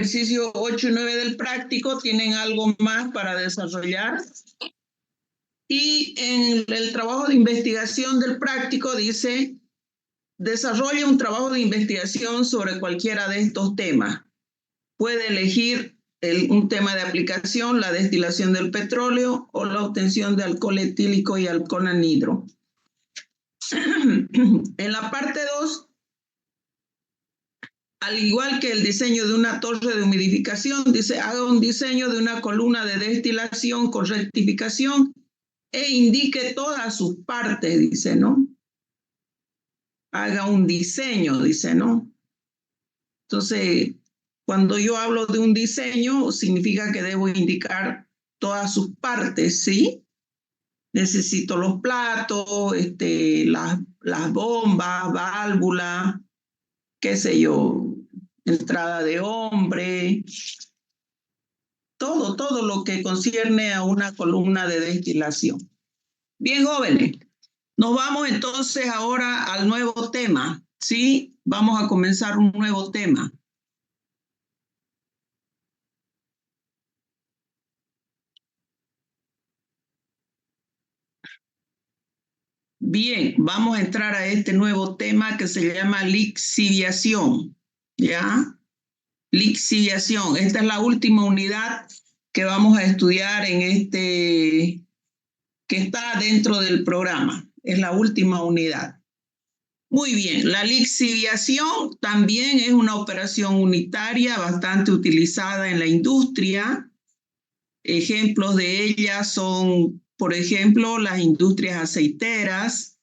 Ejercicio 8 y 9 del práctico tienen algo más para desarrollar. Y en el trabajo de investigación del práctico dice, desarrolla un trabajo de investigación sobre cualquiera de estos temas. Puede elegir un tema de aplicación, la destilación del petróleo o la obtención de alcohol etílico y alcohol anhidro. En la parte 2, al igual que el diseño de una torre de humidificación, dice, haga un diseño de una columna de destilación con rectificación e indique todas sus partes, dice, ¿no? Haga un diseño, dice, ¿no? Entonces, cuando yo hablo de un diseño, significa que debo indicar todas sus partes, ¿sí? Necesito los platos, las bombas, válvulas, qué sé yo, entrada de hombre, todo lo que concierne a una columna de destilación. Bien, jóvenes, nos vamos entonces ahora al nuevo tema, ¿sí? Vamos a comenzar un nuevo tema. Bien, vamos a entrar a este nuevo tema que se llama lixiviación, ¿ya? Lixiviación, esta es la última unidad que vamos a estudiar que está dentro del programa, es la última unidad. Muy bien, la lixiviación también es una operación unitaria bastante utilizada en la industria. Ejemplos de ella son, por ejemplo, las industrias aceiteras,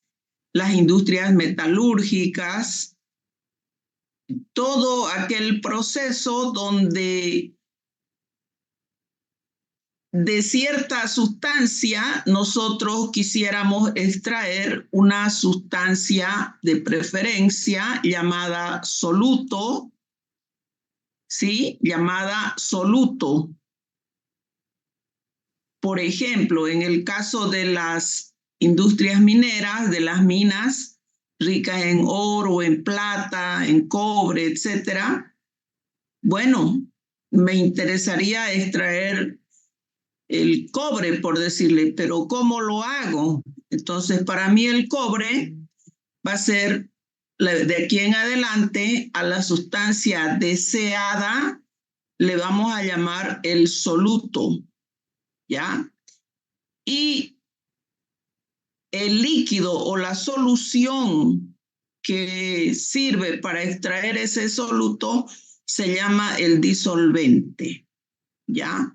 las industrias metalúrgicas, todo aquel proceso donde de cierta sustancia nosotros quisiéramos extraer una sustancia de preferencia llamada soluto, ¿sí? Llamada soluto. Por ejemplo, en el caso de las industrias mineras, de las minas ricas en oro, en plata, en cobre, etcétera, bueno, me interesaría extraer el cobre, por decirle, pero ¿cómo lo hago? Entonces, para mí el cobre va a ser de aquí en adelante a la sustancia deseada, le vamos a llamar el soluto, ¿ya? Y el líquido o la solución que sirve para extraer ese soluto se llama el disolvente, ¿ya?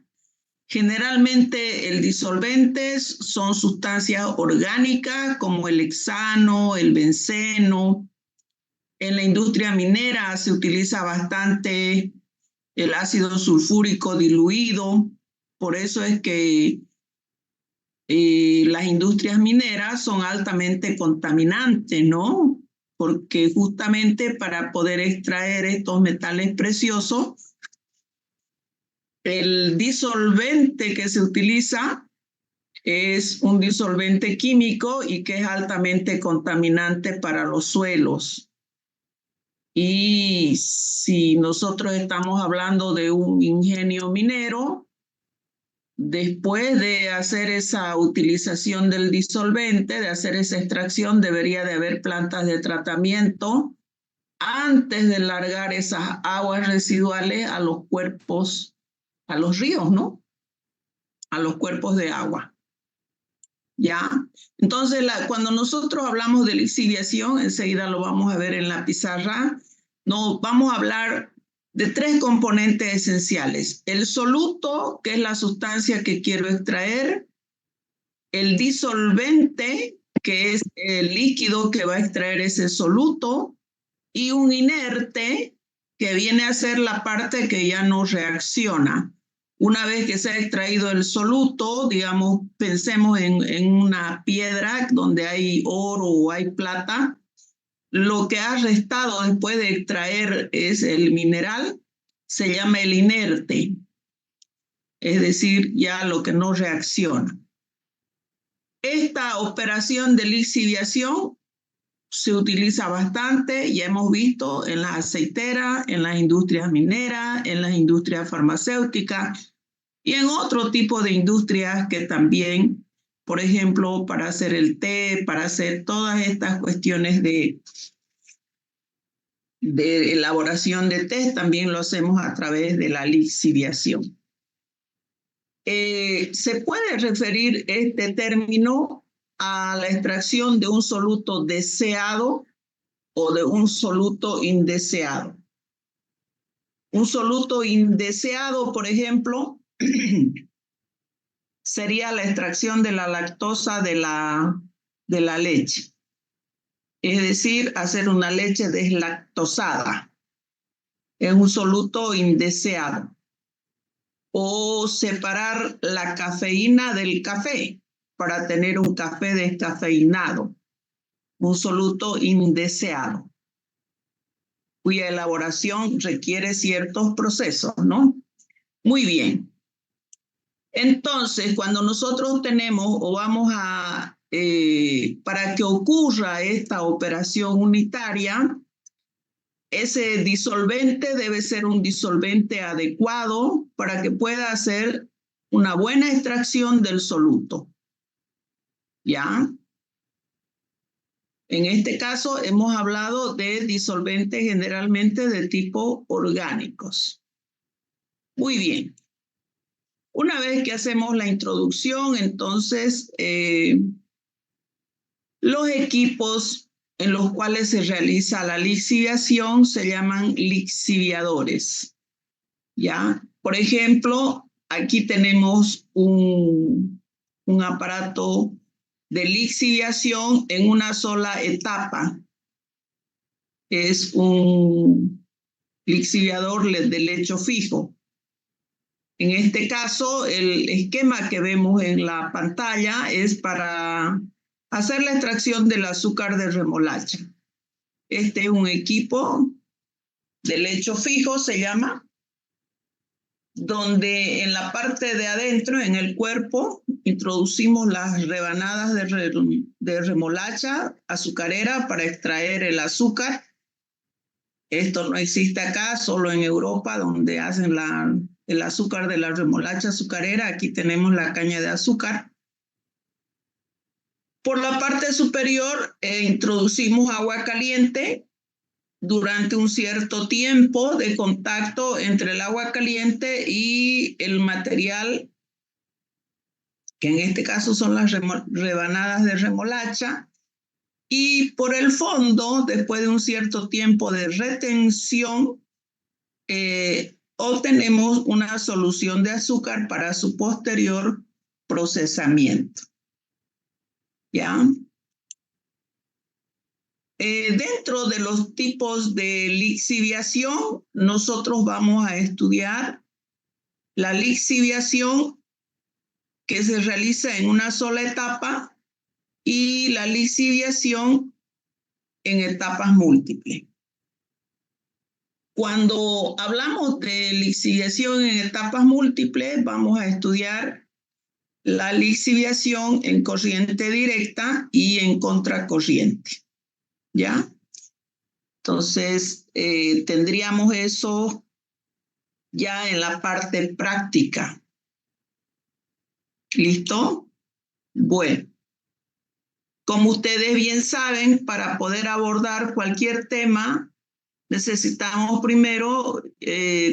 Generalmente el disolventes son sustancias orgánicas como el hexano, el benceno. En la industria minera se utiliza bastante el ácido sulfúrico diluido. Por eso es que las industrias mineras son altamente contaminantes, ¿no? Porque justamente para poder extraer estos metales preciosos, el disolvente que se utiliza es un disolvente químico y que es altamente contaminante para los suelos. Y si nosotros estamos hablando de un ingenio minero, después de hacer esa utilización del disolvente, de hacer esa extracción, debería de haber plantas de tratamiento antes de largar esas aguas residuales a los cuerpos, a los ríos, ¿no? A los cuerpos de agua. ¿Ya? Entonces, cuando nosotros hablamos de lixiviación, enseguida lo vamos a ver en la pizarra, nos vamos a hablar de tres componentes esenciales. El soluto, que es la sustancia que quiero extraer, el disolvente, que es el líquido que va a extraer ese soluto, y un inerte, que viene a ser la parte que ya no reacciona. Una vez que se ha extraído el soluto, digamos, pensemos en una piedra donde hay oro o hay plata, lo que ha restado después de extraer es el mineral, se llama el inerte, es decir, ya lo que no reacciona. Esta operación de lixiviación se utiliza bastante, ya hemos visto en las aceiteras, en las industrias mineras, en las industrias farmacéuticas y en otro tipo de industrias que también, por ejemplo, para hacer el té, para hacer todas estas cuestiones de elaboración de té, también lo hacemos a través de la lixiviación. Se puede referir este término a la extracción de un soluto deseado o de un soluto indeseado. Un soluto indeseado, por ejemplo, sería la extracción de la lactosa de la leche. Es decir, hacer una leche deslactosada. Es un soluto indeseado. O separar la cafeína del café para tener un café descafeinado. Un soluto indeseado, cuya elaboración requiere ciertos procesos, ¿no? Muy bien. Entonces, cuando nosotros tenemos o vamos a, para que ocurra esta operación unitaria, ese disolvente debe ser un disolvente adecuado para que pueda hacer una buena extracción del soluto. ¿Ya? En este caso hemos hablado de disolventes generalmente de tipo orgánicos. Muy bien. Una vez que hacemos la introducción, entonces los equipos en los cuales se realiza la lixiviación se llaman lixiviadores. ¿Ya? Por ejemplo, aquí tenemos un aparato de lixiviación en una sola etapa. Es un lixiviador de lecho fijo. En este caso, el esquema que vemos en la pantalla es para hacer la extracción del azúcar de remolacha. Este es un equipo de lecho fijo, se llama, donde en la parte de adentro, en el cuerpo, introducimos las rebanadas de remolacha azucarera para extraer el azúcar. Esto no existe acá, solo en Europa, donde hacen el azúcar de la remolacha azucarera. Aquí tenemos la caña de azúcar. Por la parte superior introducimos agua caliente durante un cierto tiempo de contacto entre el agua caliente y el material, que en este caso son las rebanadas de remolacha. Y por el fondo, después de un cierto tiempo de retención, obtenemos una solución de azúcar para su posterior procesamiento. ¿Ya? Dentro de los tipos de lixiviación, nosotros vamos a estudiar la lixiviación que se realiza en una sola etapa y la lixiviación en etapas múltiples. Cuando hablamos de lixiviación en etapas múltiples, vamos a estudiar la lixiviación en corriente directa y en contracorriente. ¿Ya? Entonces, tendríamos eso ya en la parte práctica. ¿Listo? Bueno, como ustedes bien saben, para poder abordar cualquier tema, necesitamos primero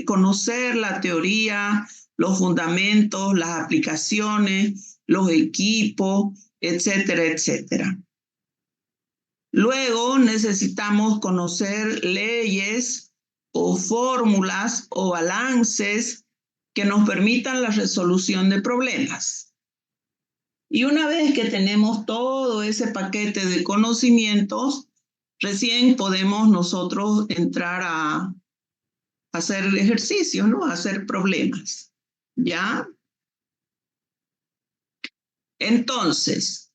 conocer la teoría, los fundamentos, las aplicaciones, los equipos, etcétera, etcétera. Luego necesitamos conocer leyes o fórmulas o balances que nos permitan la resolución de problemas. Y una vez que tenemos todo ese paquete de conocimientos, recién podemos nosotros entrar a hacer ejercicios, ¿no? A hacer problemas. ¿Ya? Entonces,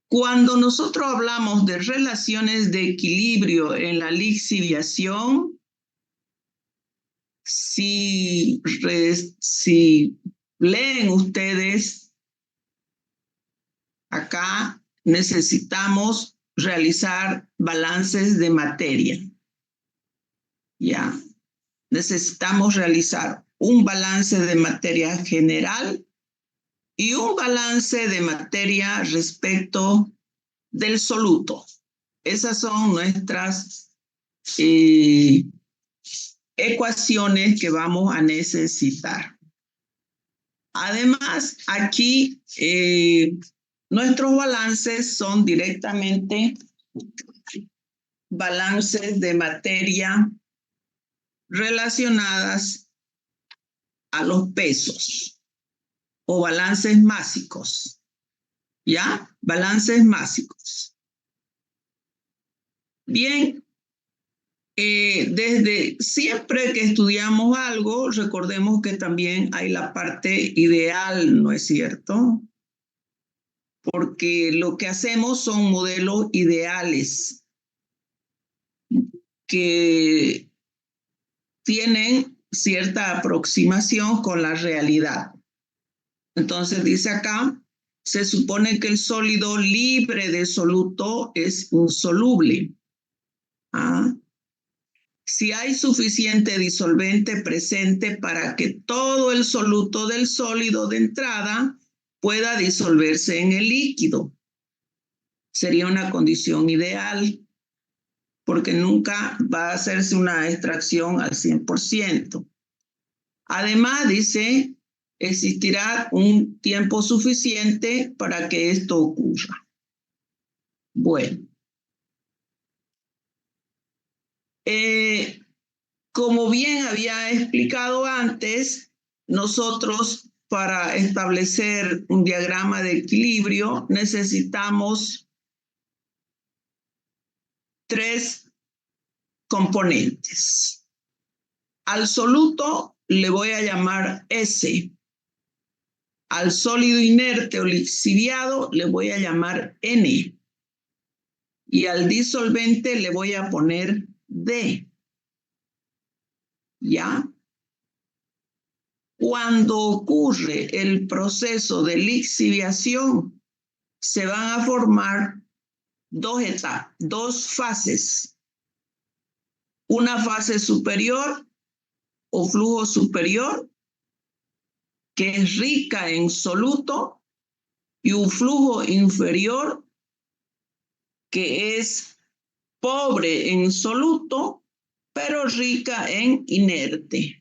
cuando nosotros hablamos de relaciones de equilibrio en la lixiviación, si leen ustedes, acá necesitamos realizar balances de materia. Ya, necesitamos realizar un balance de materia general y un balance de materia respecto del soluto. Esas son nuestras ecuaciones que vamos a necesitar. Además, aquí nuestros balances son directamente balances de materia relacionadas a los pesos o balances másicos, ¿ya? Balances másicos. Bien, desde siempre que estudiamos algo, recordemos que también hay la parte ideal, ¿no es cierto? Porque lo que hacemos son modelos ideales que tienen cierta aproximación con la realidad. Entonces dice acá, se supone que el sólido libre de soluto es insoluble. ¿Ah? Si hay suficiente disolvente presente para que todo el soluto del sólido de entrada pueda disolverse en el líquido. Sería una condición ideal, porque nunca va a hacerse una extracción al 100%. Además, dice, existirá un tiempo suficiente para que esto ocurra. Bueno, como bien había explicado antes, nosotros para establecer un diagrama de equilibrio necesitamos 3 componentes. Al soluto le voy a llamar S. Al sólido inerte o lixiviado le voy a llamar N. Y al disolvente le voy a poner D. ¿Ya? Cuando ocurre el proceso de lixiviación, se van a formar 2 etapas, 2 fases. Una fase superior o flujo superior, que es rica en soluto, y un flujo inferior, que es pobre en soluto, pero rica en inerte.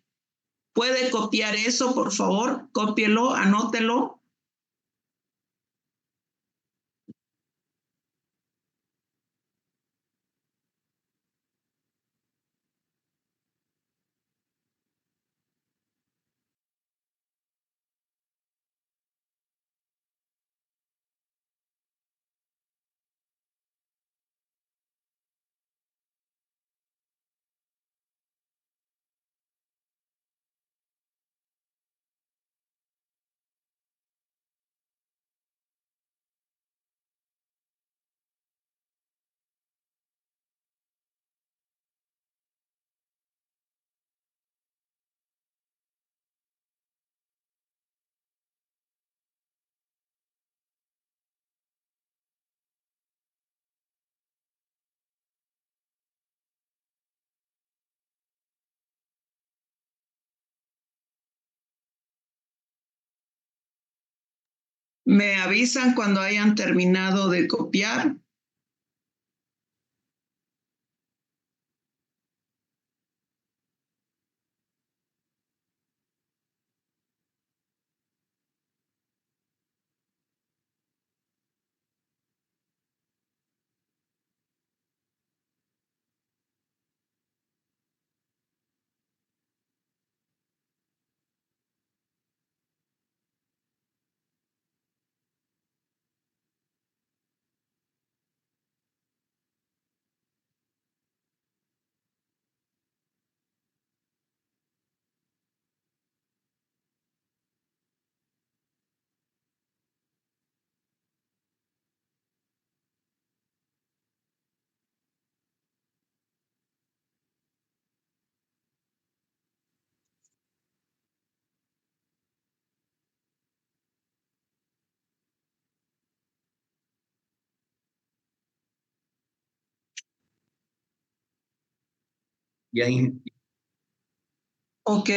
¿Puede copiar eso, por favor? Cópielo, anótelo. Me avisan cuando hayan terminado de copiar. Ya, Ok,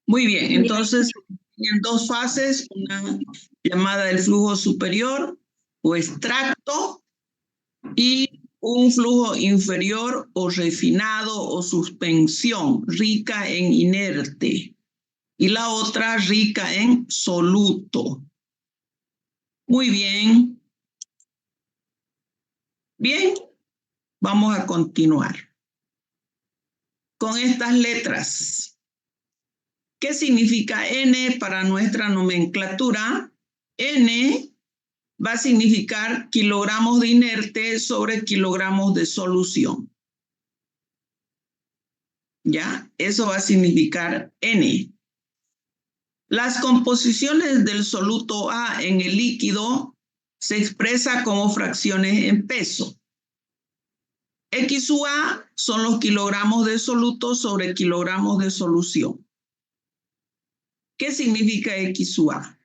muy bien. Entonces, en dos fases, una llamada el flujo superior o extracto y un flujo inferior o refinado o suspensión, rica en inerte. Y la otra rica en soluto. Muy bien. Bien, vamos a continuar con estas letras. ¿Qué significa N para nuestra nomenclatura? N va a significar kilogramos de inerte sobre kilogramos de solución. ¿Ya? Eso va a significar N. Las composiciones del soluto A en el líquido se expresa como fracciones en peso. XUA son los kilogramos de soluto sobre kilogramos de solución. ¿Qué significa XUA?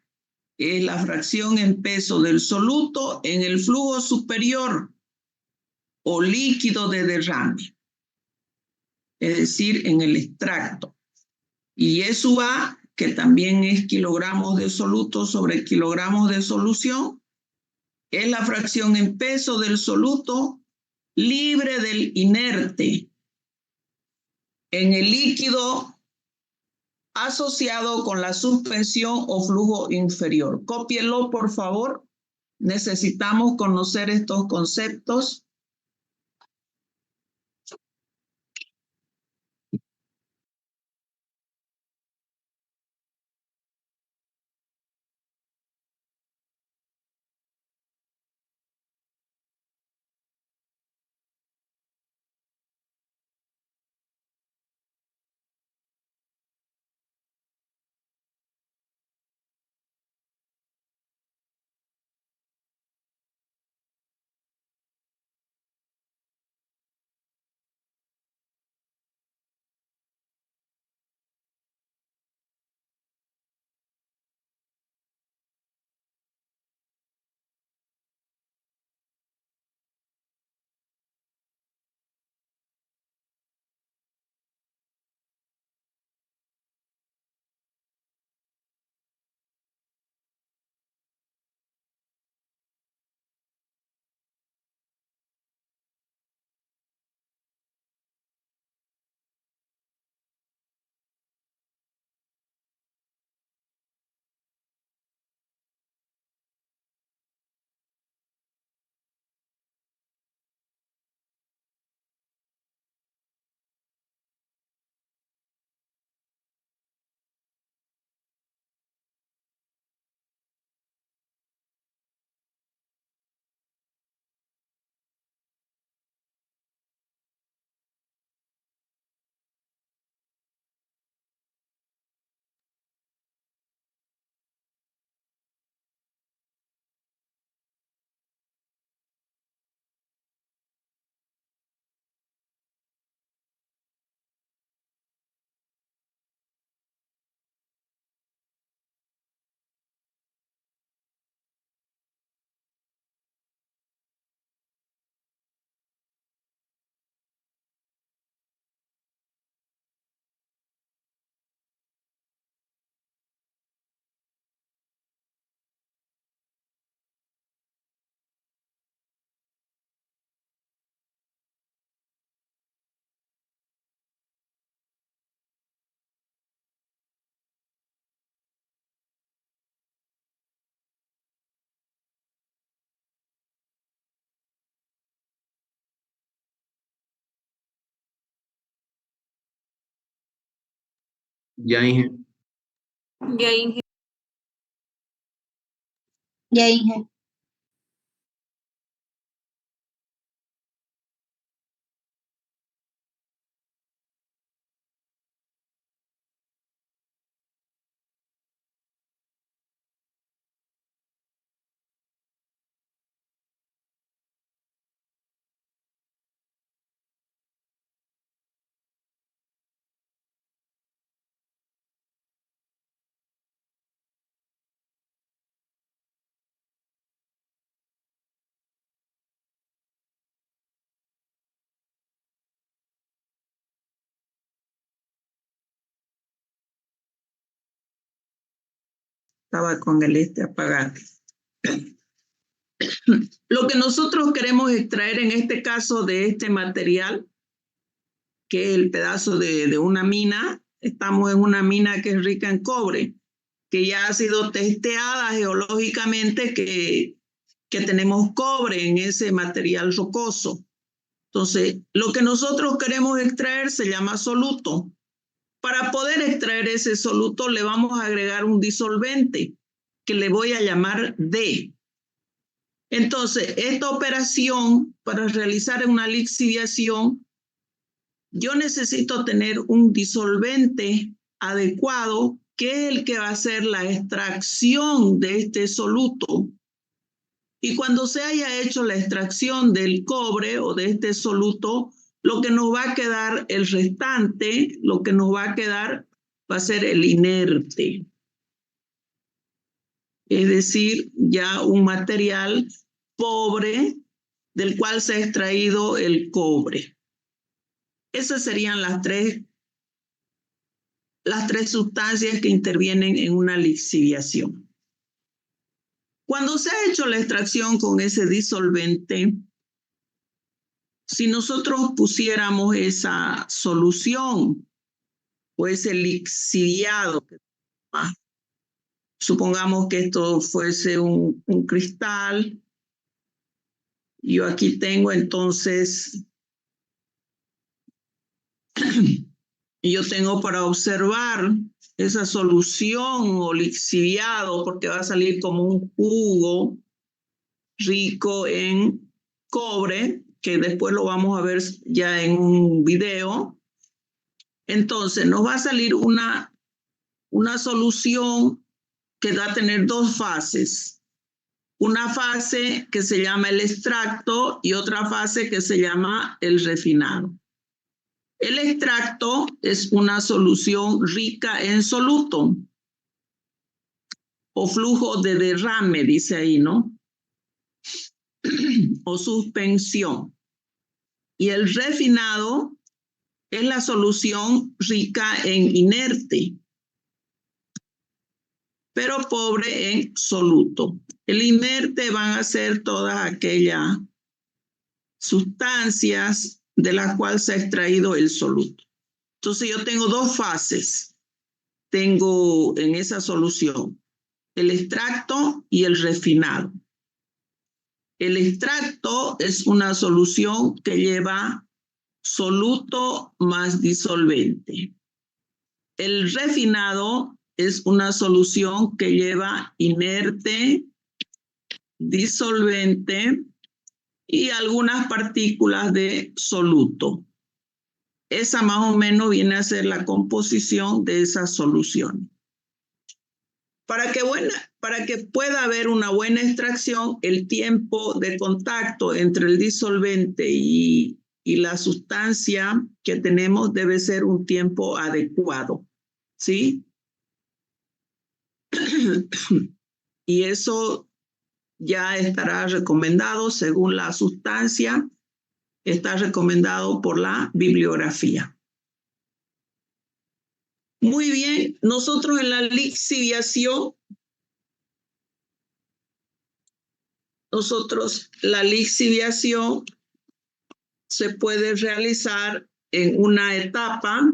Es la fracción en peso del soluto en el flujo superior o líquido de derrame, es decir, en el extracto. Y SUA, que también es kilogramos de soluto sobre kilogramos de solución, es la fracción en peso del soluto libre del inerte en el líquido asociado con la suspensión o flujo inferior. Cópielo, por favor. Necesitamos conocer estos conceptos. ya, Ya, Inge. Ya, Inge. Estaba con el apagado. Lo que nosotros queremos extraer en este caso de este material, que es el pedazo de una mina, estamos en una mina que es rica en cobre, que ya ha sido testeada geológicamente que tenemos cobre en ese material rocoso. Entonces, lo que nosotros queremos extraer se llama soluto. Para poder extraer ese soluto le vamos a agregar un disolvente que le voy a llamar D. Entonces, esta operación para realizar una lixiviación, yo necesito tener un disolvente adecuado que es el que va a hacer la extracción de este soluto. Y cuando se haya hecho la extracción del cobre o de este soluto, lo que nos va a quedar, el restante, lo que nos va a quedar va a ser el inerte. Es decir, ya un material pobre del cual se ha extraído el cobre. Esas serían las tres sustancias que intervienen en una lixiviación. Cuando se ha hecho la extracción con ese disolvente, si nosotros pusiéramos esa solución o ese lixiviado, supongamos que esto fuese un cristal, yo aquí tengo entonces, yo tengo para observar esa solución o lixiviado, porque va a salir como un jugo rico en cobre, que después lo vamos a ver ya en un video. Entonces nos va a salir una solución que va a tener dos fases. Una fase que se llama el extracto y otra fase que se llama el refinado. El extracto es una solución rica en soluto o flujo de derrame, dice ahí, ¿no? O suspensión. Y el refinado es la solución rica en inerte, pero pobre en soluto. El inerte van a ser todas aquellas sustancias de las cuales se ha extraído el soluto. Entonces yo tengo dos fases. Tengo en esa solución el extracto y el refinado. El extracto es una solución que lleva soluto más disolvente. El refinado es una solución que lleva inerte, disolvente y algunas partículas de soluto. Esa más o menos viene a ser la composición de esa solución. Para que pueda haber una buena extracción, el tiempo de contacto entre el disolvente y la sustancia que tenemos debe ser un tiempo adecuado, ¿sí? Y eso ya estará recomendado según la sustancia, está recomendado por la bibliografía. Muy bien, nosotros en la lixiviación, la lixiviación se puede realizar en una etapa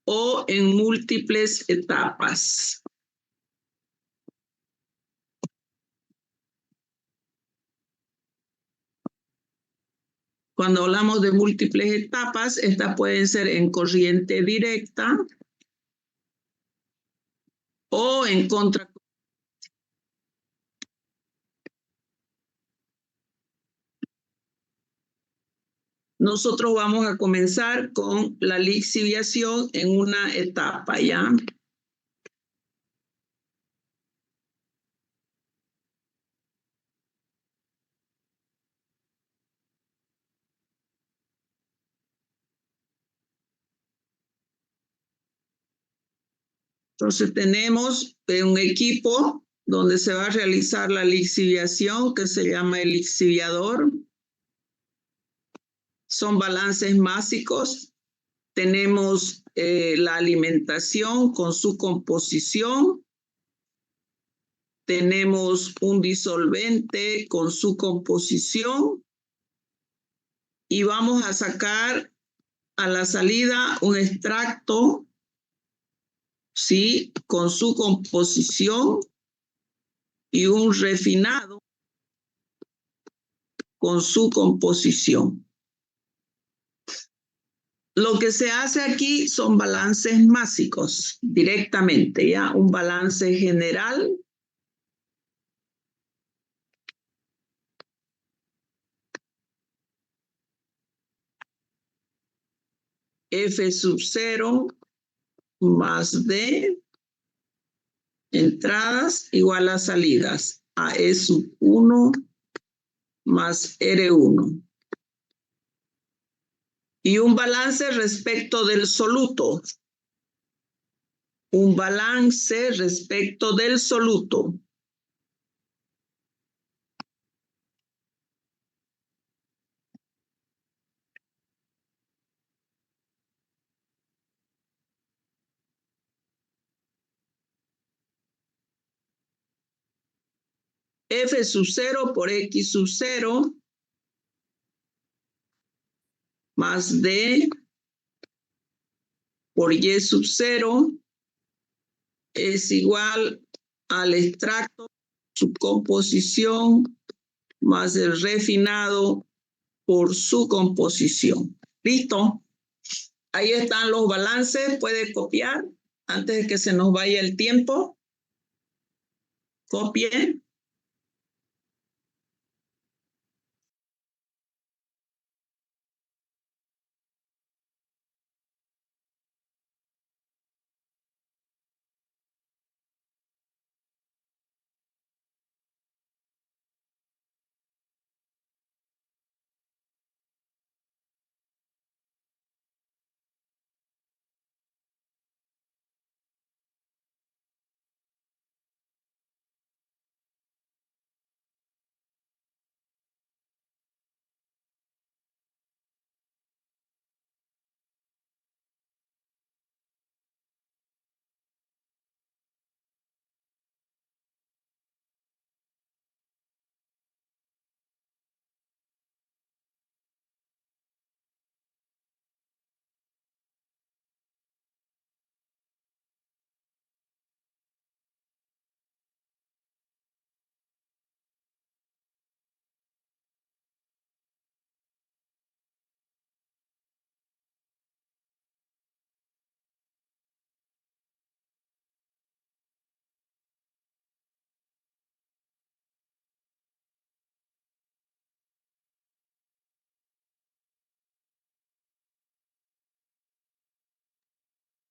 o en múltiples etapas. Cuando hablamos de múltiples etapas, estas pueden ser en corriente directa o en contracorriente. Nosotros vamos a comenzar con la lixiviación en una etapa, ¿ya? Entonces tenemos un equipo donde se va a realizar la lixiviación que se llama el lixiviador. Son balances másicos tenemos la alimentación con su composición. Tenemos un disolvente con su composición. Y vamos a sacar a la salida un extracto, ¿sí? Con su composición y un refinado con su composición. Lo que se hace aquí son balances másicos directamente, ¿ya? Un balance general. F sub 0 más D entradas igual a salidas. A E sub 1 más R1. Y un balance respecto del soluto. Un balance respecto del soluto. F sub 0 por X sub 0 más D por Y sub 0 es igual al extracto, su composición, más el refinado por su composición. ¿Listo? Ahí están los balances. Puede copiar antes de que se nos vaya el tiempo. Copie.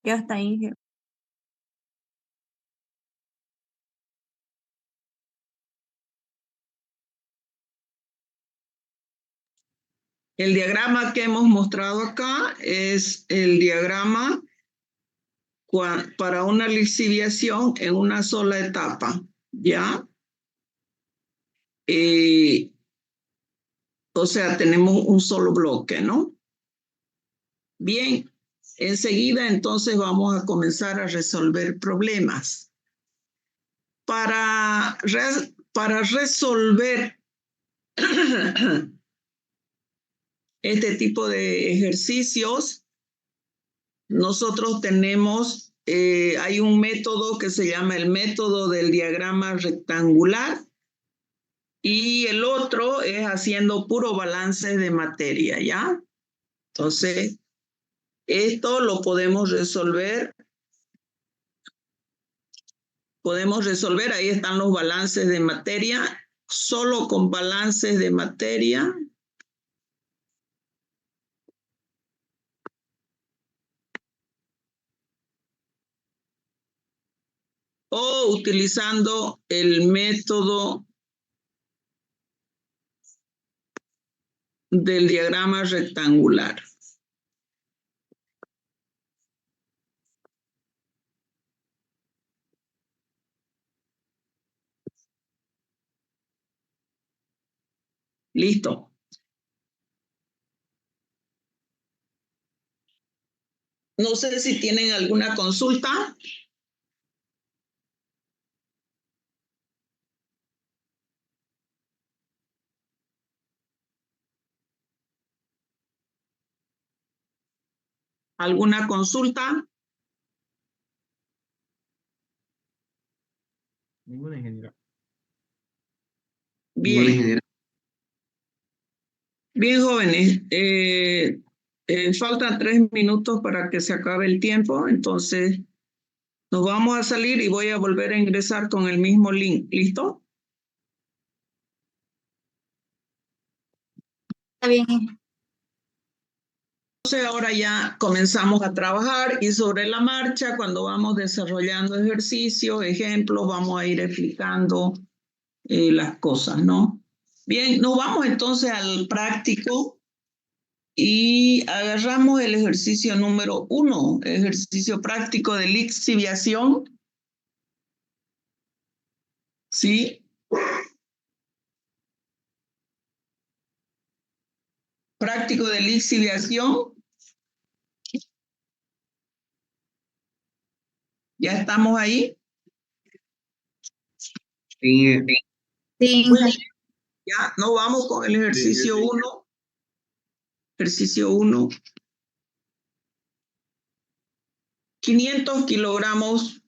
Ya está, Inge. El diagrama que hemos mostrado acá es el diagrama para una lixiviación en una sola etapa, ¿ya? O sea, tenemos un solo bloque, ¿no? Bien, enseguida entonces vamos a comenzar a resolver problemas. Para resolver este tipo de ejercicios, nosotros tenemos, hay un método que se llama el método del diagrama rectangular y el otro es haciendo puro balance de materia, ¿ya? Entonces, esto lo podemos resolver. Ahí están los balances de materia, solo con balances de materia. O utilizando el método del diagrama rectangular. Listo. No sé si tienen alguna consulta. ¿Alguna consulta? Ninguna, ingeniera. Bien. Bien, jóvenes. Faltan 3 minutos para que se acabe el tiempo, entonces nos vamos a salir y voy a volver a ingresar con el mismo link. ¿Listo? Está bien. Entonces ahora ya comenzamos a trabajar y sobre la marcha, cuando vamos desarrollando ejercicios, ejemplos, vamos a ir explicando las cosas, ¿no? Bien, nos vamos entonces al práctico y agarramos el ejercicio número 1, ejercicio práctico de lixiviación. ¿Sí? Práctico de lixiviación. ¿Ya estamos ahí? Sí. Sí, Ya, nos vamos con el ejercicio 1. Ejercicio 1. 500 kilogramos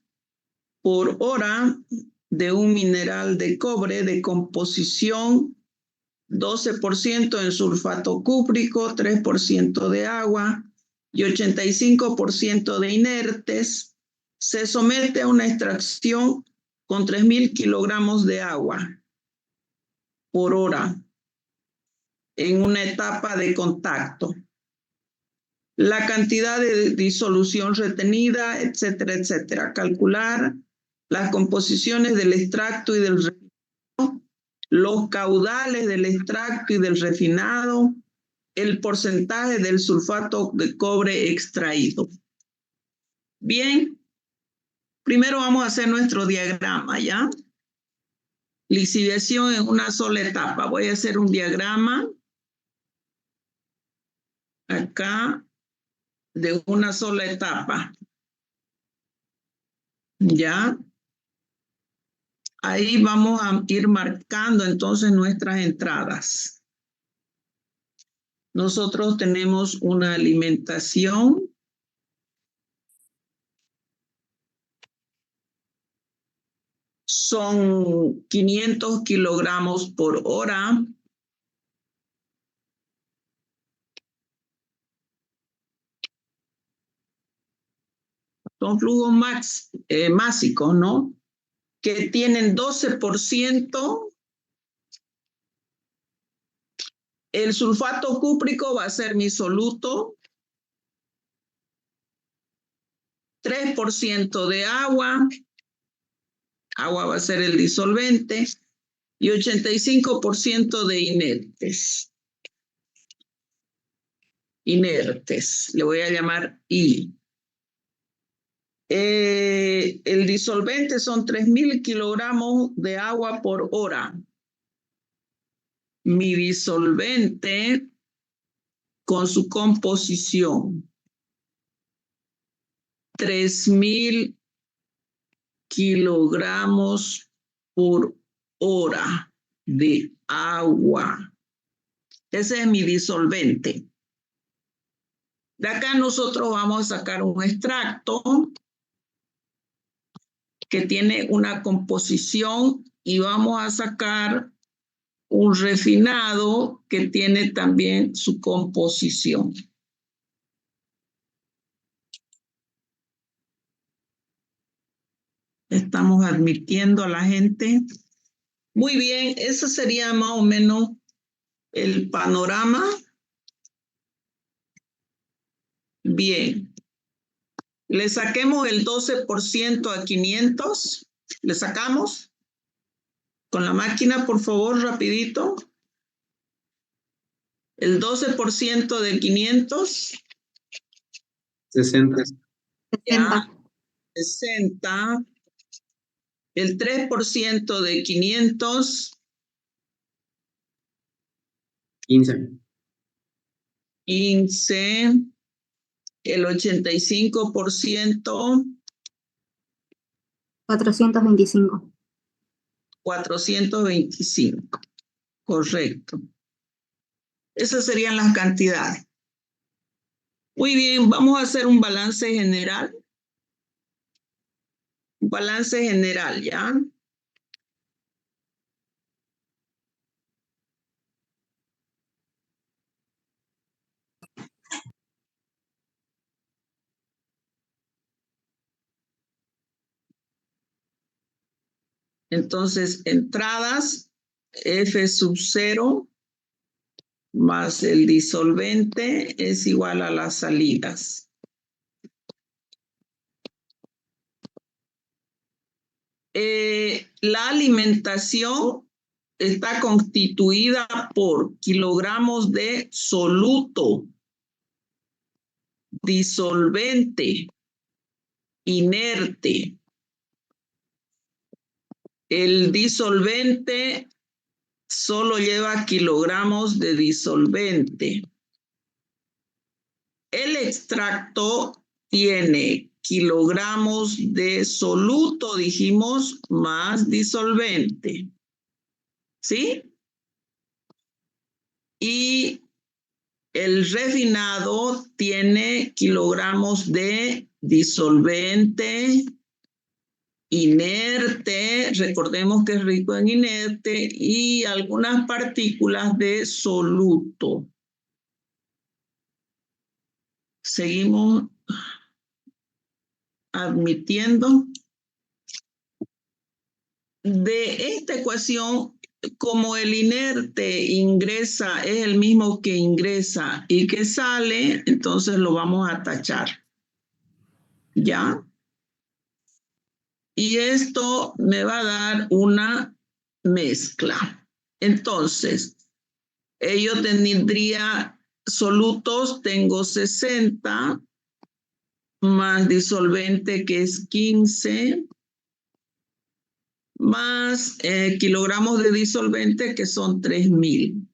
por hora de un mineral de cobre de composición 12% en sulfato cúprico, 3% de agua y 85% de inertes, se somete a una extracción con 3.000 kilogramos de agua por hora en una etapa de contacto. La cantidad de disolución retenida, etcétera, etcétera. Calcular las composiciones del extracto y del refinado, los caudales del extracto y del refinado, el porcentaje del sulfato de cobre extraído. Bien, primero vamos a hacer nuestro diagrama, ¿ya? Lixiviación en una sola etapa. Voy a hacer un diagrama acá de una sola etapa. ¿Ya? Ahí vamos a ir marcando entonces nuestras entradas. Nosotros tenemos una alimentación. Son 500 kilogramos por hora. Son flujos másicos, ¿no? Que tienen 12%. El sulfato cúprico va a ser mi soluto. 3% de agua. Agua va a ser el disolvente. Y 85% de inertes. Inertes. Le voy a llamar I. El disolvente son 3.000 kilogramos de agua por hora. Mi disolvente con su composición. 3.000 kilogramos por hora de agua. Ese es mi disolvente. De acá nosotros vamos a sacar un extracto que tiene una composición y vamos a sacar un refinado que tiene también su composición. Estamos admitiendo a la gente. Muy bien, ese sería más o menos el panorama. Bien. Le saquemos el 12% a 500. ¿Le sacamos? Con la máquina, por favor, rapidito. El 12% de 500. 60. Ya. 60. El 3% de 500. 15. 15. El 85%, 425. 425. Correcto. Esas serían las cantidades. Muy bien, vamos a hacer un balance general. Un balance general, ¿ya? Entonces, entradas, F sub 0 más el disolvente es igual a las salidas. La alimentación está constituida por kilogramos de soluto, disolvente, inerte. El disolvente solo lleva kilogramos de disolvente. El extracto tiene kilogramos de soluto, dijimos, más disolvente. ¿Sí? Y el refinado tiene kilogramos de disolvente, inerte, recordemos que es rico en inerte, y algunas partículas de soluto. Seguimos admitiendo. De esta ecuación, como el inerte ingresa, es el mismo que ingresa y que sale, entonces lo vamos a tachar. ¿Ya? Y esto me va a dar una mezcla. Entonces, yo tendría solutos, tengo 60, más disolvente que es 15, más kilogramos de disolvente que son 3000.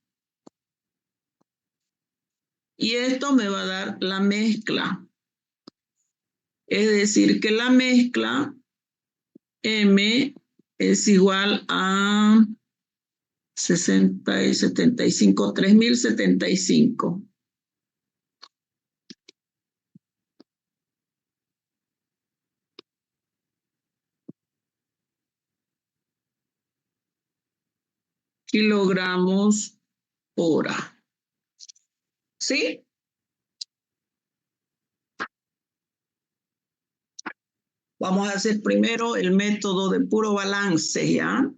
Y esto me va a dar la mezcla. Es decir, que la mezcla M es igual a 60 y 75, 3075. Kilogramos hora. ¿Sí? Vamos a hacer primero el método de puro balance, ¿ya?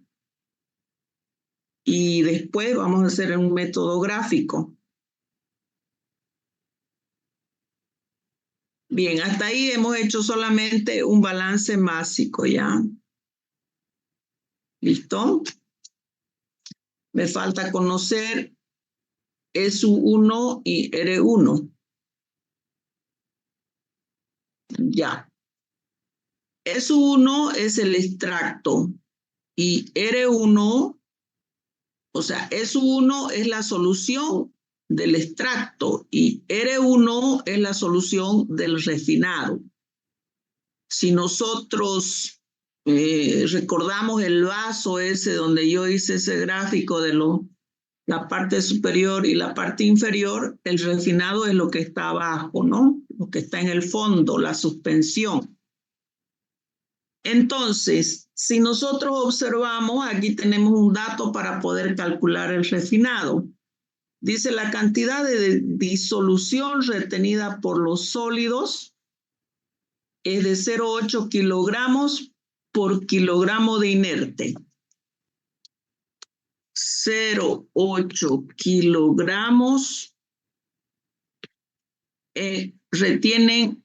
Y después vamos a hacer un método gráfico. Bien, hasta ahí hemos hecho solamente un balance másico, ¿ya? ¿Listo? Me falta conocer SU1 y R1. Ya. SU1 es el extracto y R1, o sea, SU1 es la solución del extracto y R1 es la solución del refinado. Si nosotros recordamos el vaso ese donde yo hice ese gráfico de la parte superior y la parte inferior, el refinado es lo que está abajo, ¿no? Lo que está en el fondo, la suspensión. Entonces, si nosotros observamos, aquí tenemos un dato para poder calcular el refinado. Dice la cantidad de disolución retenida por los sólidos es de 0,8 kilogramos por kilogramo de inerte. 0,8 kilogramos retienen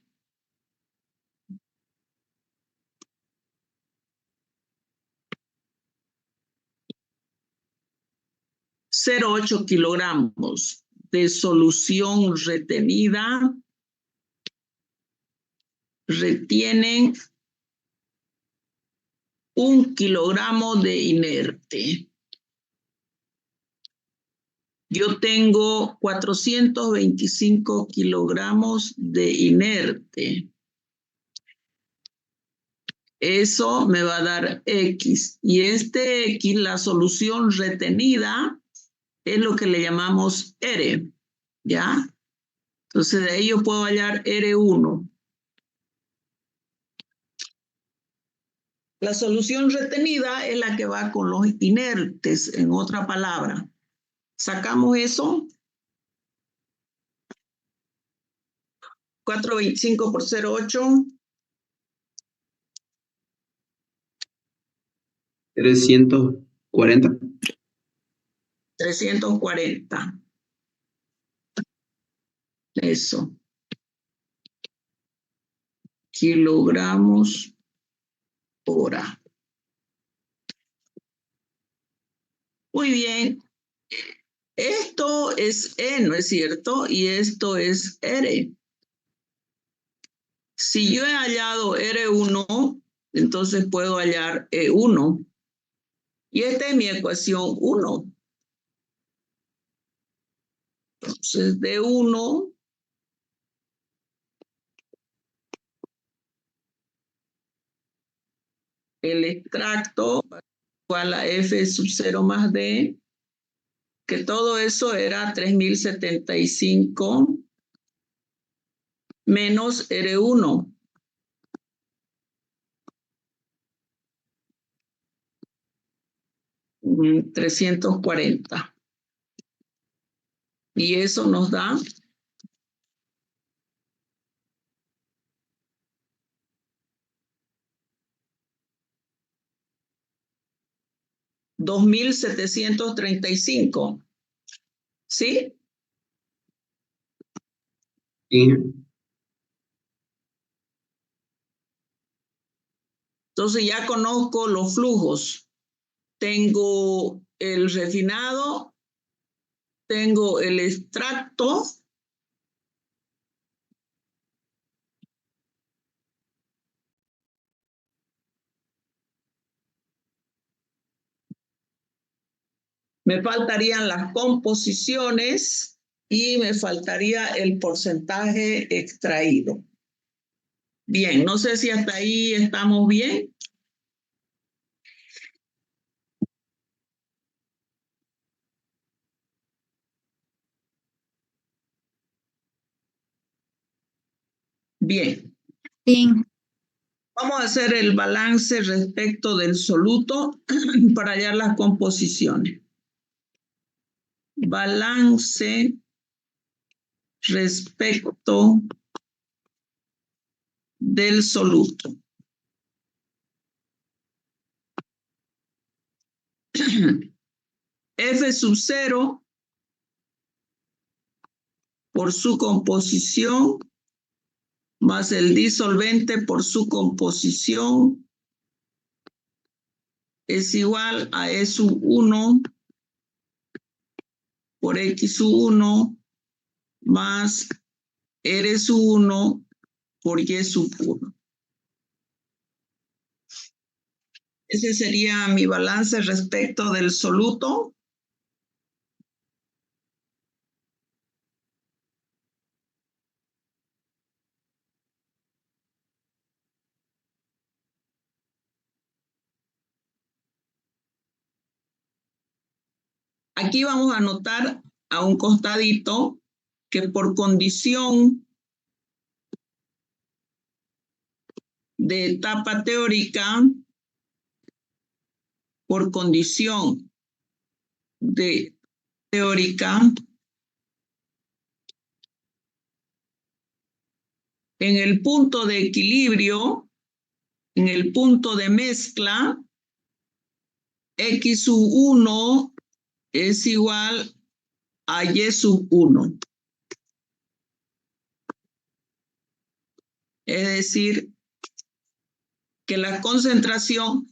0,8 kilogramos de solución retenida retienen 1 kilogramo de inerte. yo tengo 425 kilogramos de inerte. Eso me va a dar X. Y este X, la solución retenida, es lo que le llamamos R. ¿Ya? Entonces de ahí yo puedo hallar R1. La solución retenida es la que va con los inertes, en otra palabra. Sacamos eso. 425 por 0,8. 340. 340. Eso. Kilogramos hora. Muy bien. Esto es E, ¿no es cierto? Y esto es R. Si yo he hallado R1, entonces puedo hallar E1. Y esta es mi ecuación 1. Entonces, de 1 el extracto igual a F sub 0 más D, que todo eso era 3075 menos R1. Mm, 340. Y eso nos da 2735. ¿Sí? Sí. Entonces ya conozco los flujos. Tengo el refinado, tengo el extracto, me faltarían las composiciones y me faltaría el porcentaje extraído. Bien, no sé si hasta ahí estamos bien. Bien. Sí. Vamos a hacer el balance respecto del soluto para hallar las composiciones. Balance respecto del soluto. F sub 0 por su composición más el disolvente por su composición es igual a E sub 1 por X sub 1 más R sub 1 por Y sub 1. Ese sería mi balance respecto del soluto. Aquí vamos a anotar a un costadito que por condición de etapa teórica, por condición de teórica, en el punto de equilibrio, en el punto de mezcla, X sub 1 es igual a Y sub 1. Es decir, que la concentración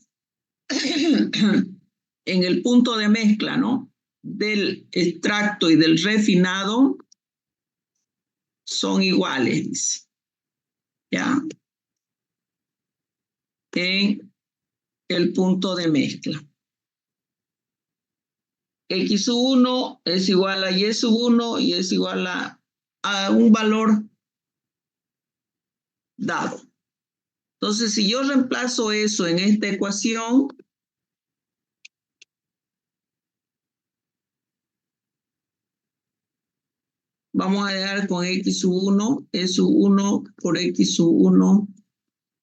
en el punto de mezcla, ¿no?, del extracto y del refinado son iguales, dice. ¿Ya? En el punto de mezcla. X sub 1 es igual a Y sub 1 y es igual a un valor dado. Entonces, si yo reemplazo eso en esta ecuación, vamos a dejar con X sub 1, E sub 1 por X sub 1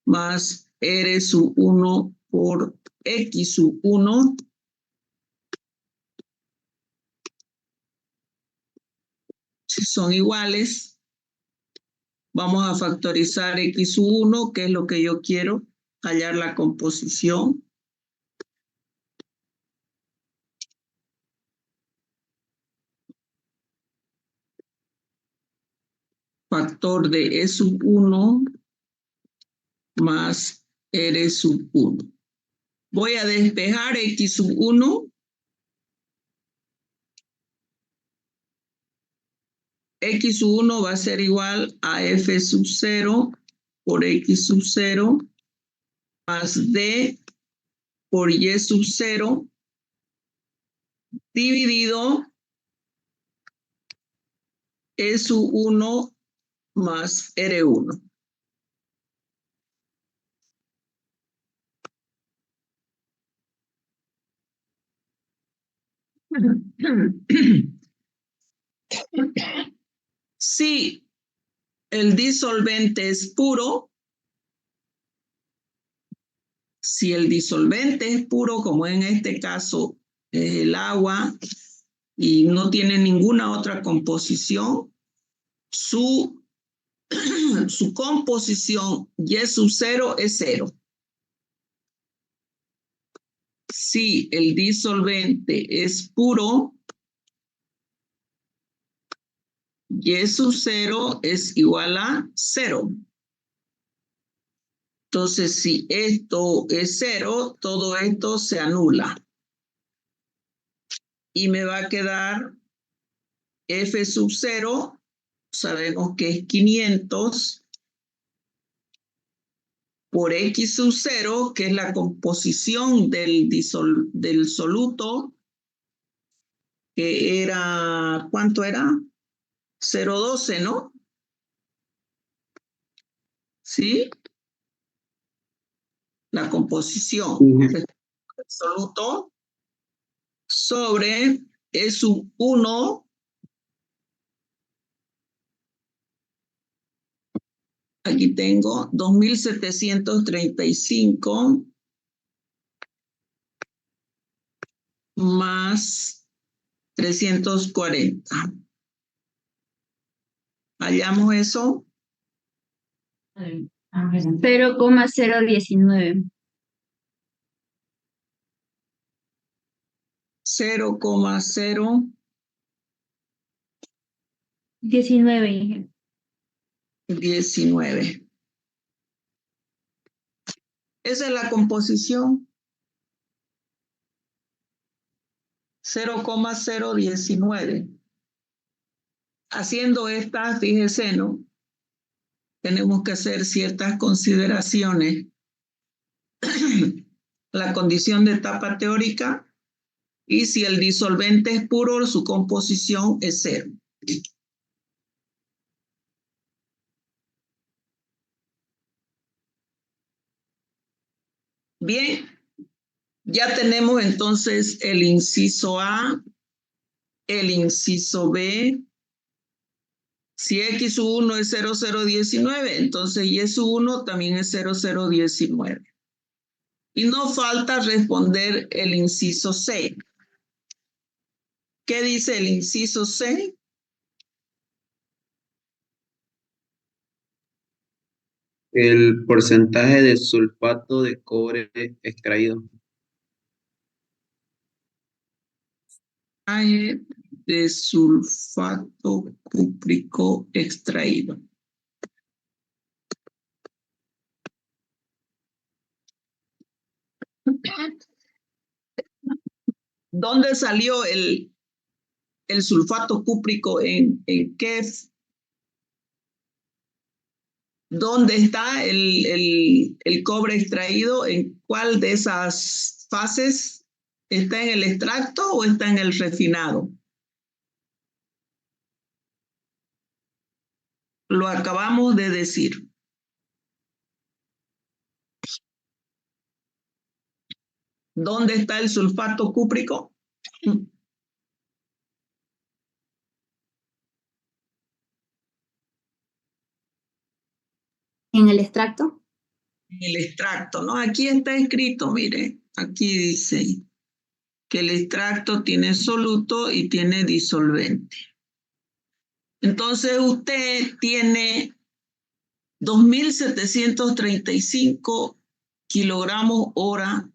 más R sub 1 por X sub 1. Si son iguales, vamos a factorizar X sub 1, que es lo que yo quiero, hallar la composición. Factor de E sub 1 más R sub 1. Voy a despejar X sub 1. X sub 1 va a ser igual a F sub 0 por X sub 0 más D por Y sub 0 dividido E sub 1 más R1. Si el disolvente es puro, si el disolvente es puro, como en este caso es el agua, y no tiene ninguna otra composición, su composición Y sub 0 es 0. Si el disolvente es puro, Y sub 0 es igual a 0. Entonces, si esto es 0, todo esto se anula. Y me va a quedar F sub 0, sabemos que es 500, por X sub 0, que es la composición del soluto, que era, ¿cuánto era? 0,12, ¿no? ¿Sí? La composición del soluto sobre E sub 1, aquí tengo 2735 más 340. Hallamos eso. 0,019. 0,019. 19. Esa es la composición. 0,019. Haciendo esta, fíjese, ¿no? Tenemos que hacer ciertas consideraciones. La condición de etapa teórica, y si el disolvente es puro, su composición es 0. Bien, ya tenemos entonces el inciso A, el inciso B. Si X sub 1 es 0,019, entonces Y sub 1 también es 0,019. Y no falta responder el inciso C. ¿Qué dice el inciso C? El porcentaje de sulfato de cobre extraído. De sulfato cúprico extraído. ¿Dónde salió el sulfato cúprico? ¿En qué? ¿Dónde está el cobre extraído? ¿En cuál de esas fases? ¿Está en el extracto o está en el refinado? Lo acabamos de decir. ¿Dónde está el sulfato cúprico? ¿En el extracto? En el extracto, ¿no? Aquí está escrito, mire, aquí dice que el extracto tiene soluto y tiene disolvente. Entonces usted tiene 2.735 kilogramos hora,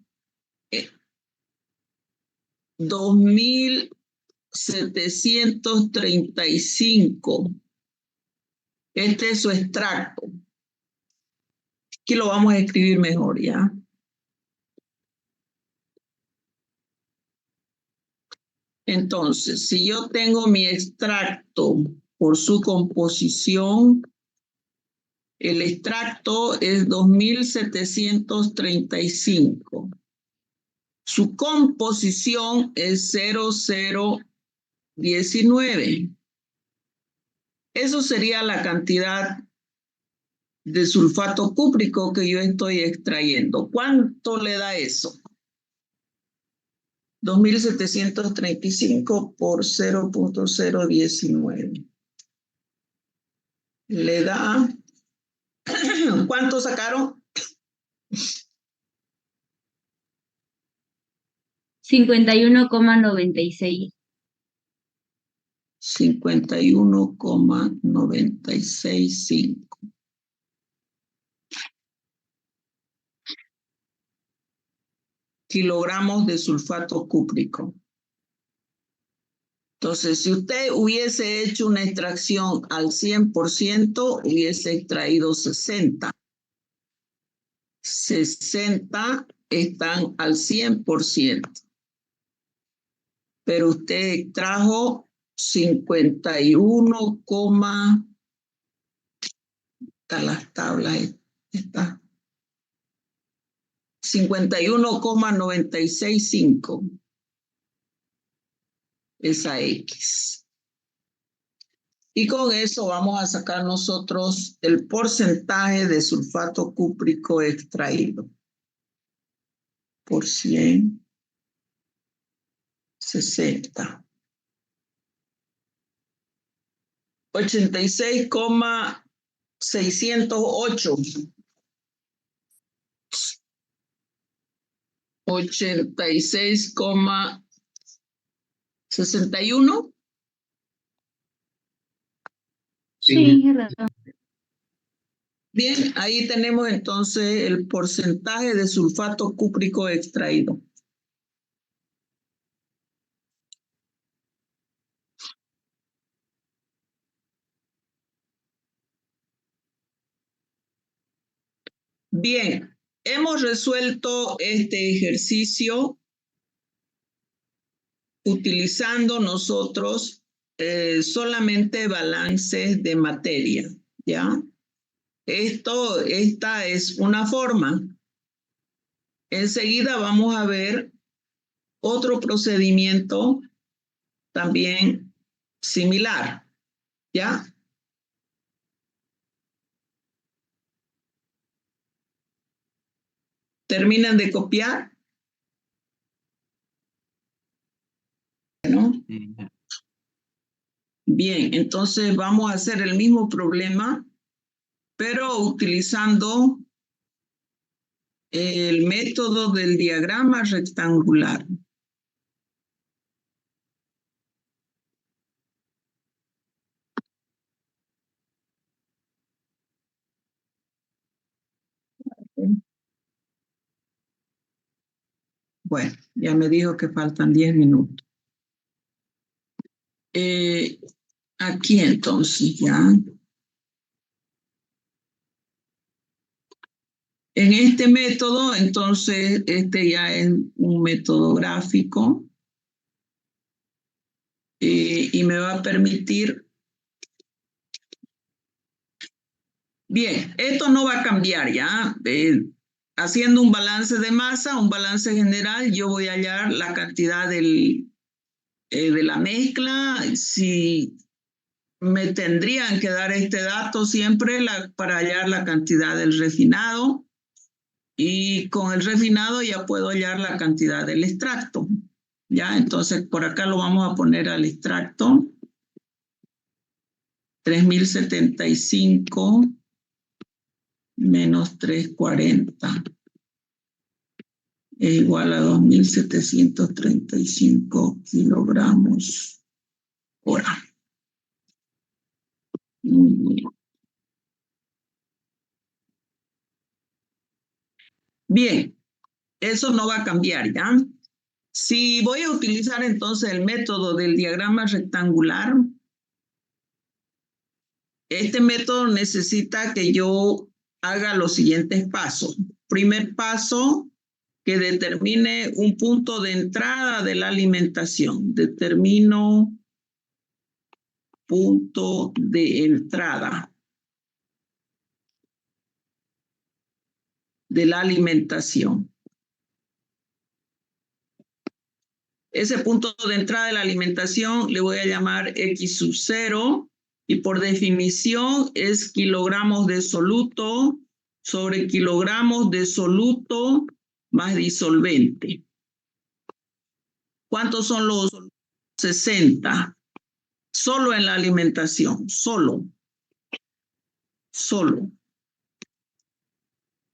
2.735. Este es su extracto. Aquí lo vamos a escribir mejor, ¿ya? Entonces, si yo tengo mi extracto por su composición, el extracto es 2.735. Su composición es 0,019. Eso sería la cantidad de sulfato cúprico que yo estoy extrayendo. ¿Cuánto le da eso? 2.735 por 0,019. Le da... ¿Cuánto sacaron? 51,96. 51,965 kilogramos de sulfato cúprico. Entonces, si usted hubiese hecho una extracción al 100%, hubiese extraído 60. 60 están al 100%. Pero usted extrajo 51, están las tablas, está 51,965. Esa X. Y con eso vamos a sacar nosotros el porcentaje de sulfato cúprico extraído. Por 100, 60. 86,608. 86,61. Sí, es verdad. Bien, ahí tenemos entonces el porcentaje de sulfato cúprico extraído. Bien, hemos resuelto este ejercicio utilizando nosotros solamente balances de materia, ¿ya? Esta es una forma. Enseguida vamos a ver otro procedimiento también similar, ¿ya? ¿Terminan de copiar? ¿No? Bien, entonces vamos a hacer el mismo problema, pero utilizando el método del diagrama rectangular. Bueno, ya me dijo que faltan 10 minutos. Aquí entonces ya. En este método, entonces, este ya es un método gráfico y me va a permitir. Bien, esto no va a cambiar ya. haciendo un balance de masa, un balance general, yo voy a hallar la cantidad de la mezcla. Si me tendrían que dar este dato siempre para hallar la cantidad del refinado, y con el refinado ya puedo hallar la cantidad del extracto. Ya, entonces por acá lo vamos a poner al extracto. 3075 menos 340 es igual a 2735 kilogramos hora. Bien, eso no va a cambiar, ¿ya? Si voy a utilizar entonces el método del diagrama rectangular, este método necesita que yo haga los siguientes pasos. Primer paso, que determine un punto de entrada de la alimentación. Determino punto de entrada de la alimentación. Ese punto de entrada de la alimentación le voy a llamar X sub 0 y por definición es kilogramos de soluto sobre kilogramos de soluto más disolvente. ¿Cuántos son los 60? Solo en la alimentación, solo.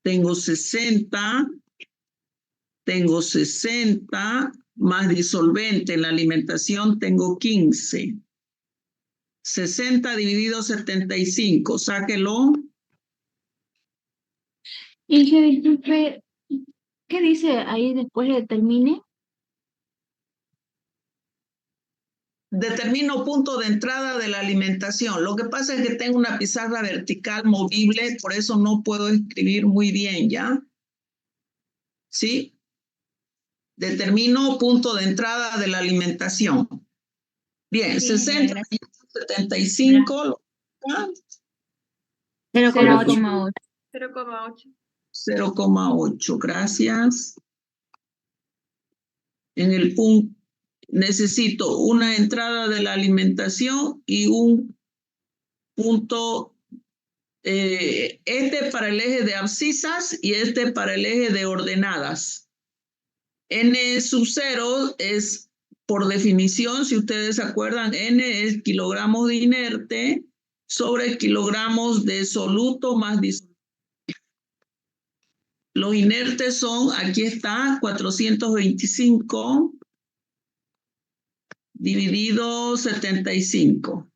Tengo 60 más disolvente en la alimentación tengo 15. 60 dividido 75, sáquelo. Disculpe, ¿qué dice ahí después de termine? Determino punto de entrada de la alimentación. Lo que pasa es que tengo una pizarra vertical movible, por eso no puedo escribir muy bien, ¿ya? ¿Sí? Determino punto de entrada de la alimentación. Bien, Sí, 60, 75, 0,8. 0,8. 0,8, gracias. En el punto, necesito una entrada de la alimentación y un punto, este para el eje de abscisas y este para el eje de ordenadas. N sub 0 es, por definición, si ustedes se acuerdan, N es kilogramos de inerte sobre kilogramos de soluto más disolvente. Los inertes son, aquí está, 425 dividido 75.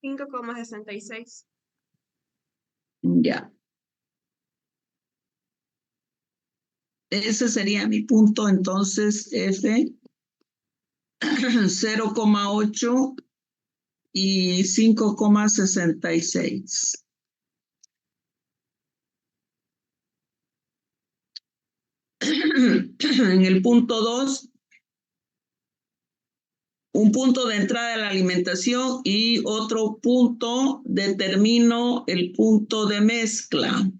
$5,66. Ya. Ese sería mi punto, entonces, F, 0,8 y 5,66. En el punto 2, un punto de entrada de la alimentación y otro punto, determino el punto de mezcla.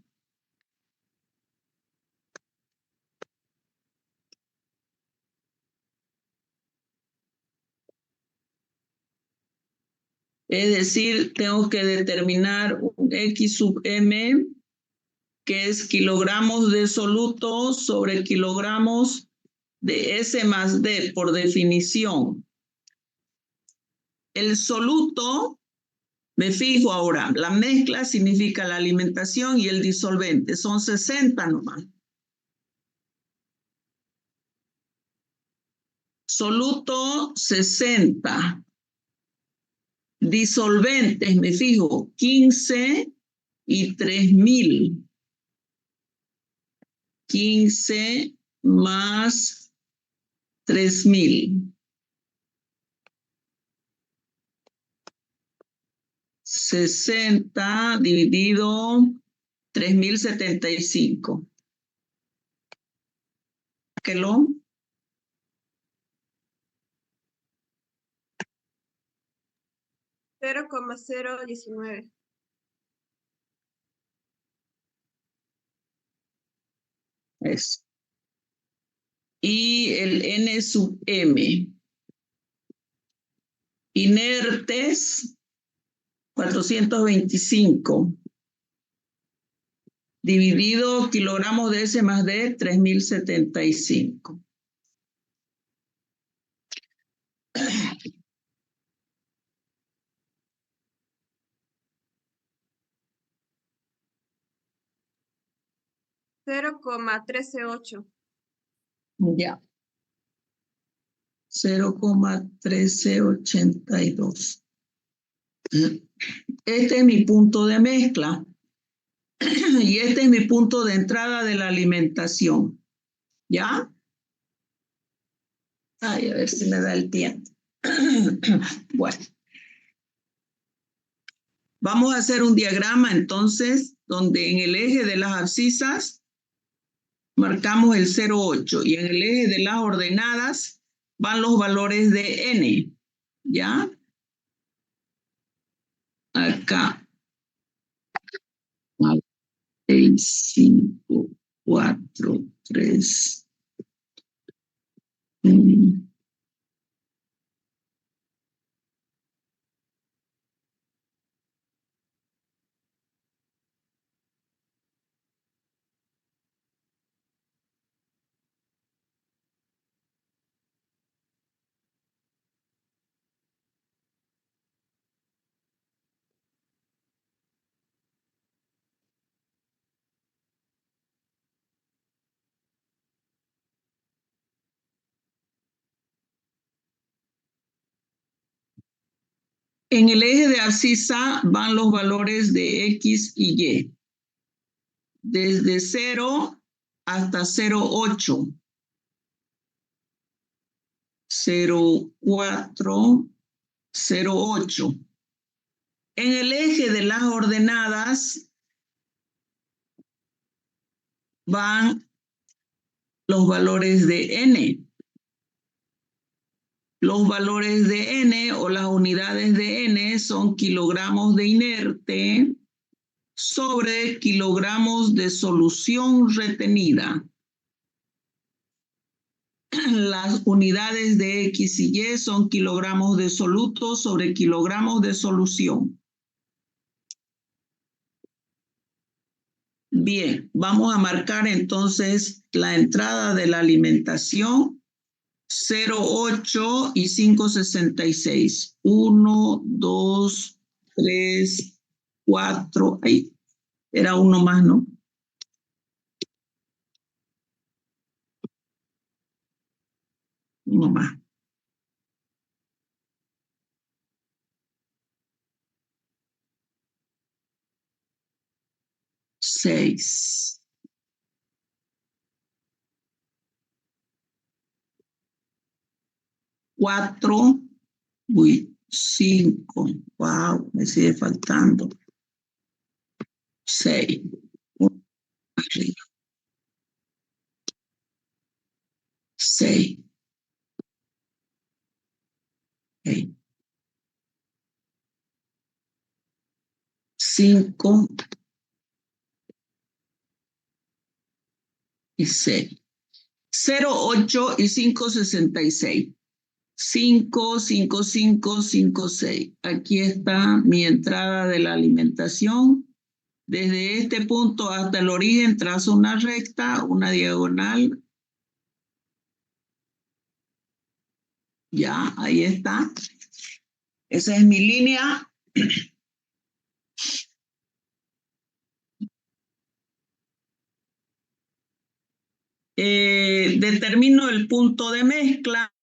Es decir, tengo que determinar un X sub M, que es kilogramos de soluto sobre kilogramos de S más D, por definición. El soluto, me fijo ahora, la mezcla significa la alimentación y el disolvente, son 60 nomás. Soluto 60. Disolventes, me fijo, 15 y 3000. 15 más 3000. 60 dividido 3075. ¿Qué lo? 0,019. Eso. Y el N sub M. Inertes, 425. Dividido kilogramos de S más D, 3075. $0,138. Ya. 0,1382. Este es mi punto de mezcla. Y este es mi punto de entrada de la alimentación. ¿Ya? Ay, a ver si me da el tiempo. Bueno. Vamos a hacer un diagrama entonces, donde en el eje de las abscisas marcamos el 0,8 y en el eje de las ordenadas van los valores de N. ¿Ya? Acá. 6, 5, 4, 3. En el eje de abscisa van los valores de X y Y. Desde 0 hasta 0,8. 0,4, 0,8. En el eje de las ordenadas van los valores de N. Los valores de N o las unidades de N son kilogramos de inerte sobre kilogramos de solución retenida. Las unidades de X y Y son kilogramos de soluto sobre kilogramos de solución. Bien, vamos a marcar entonces la entrada de la alimentación. 0,8 y 5,66. 1, 2, 3, 4. Ahí era uno más, ¿no? Uno más. 6. 4. Uy, 5. Wow, me sigue faltando. 6. 6. 5 y 6. 0,8 y 5,66. 5, 5, 5, 5, 6. Aquí está mi entrada de la alimentación. Desde este punto hasta el origen trazo una recta, una diagonal. Ya, ahí está. Esa es mi línea. Determino el punto de mezcla.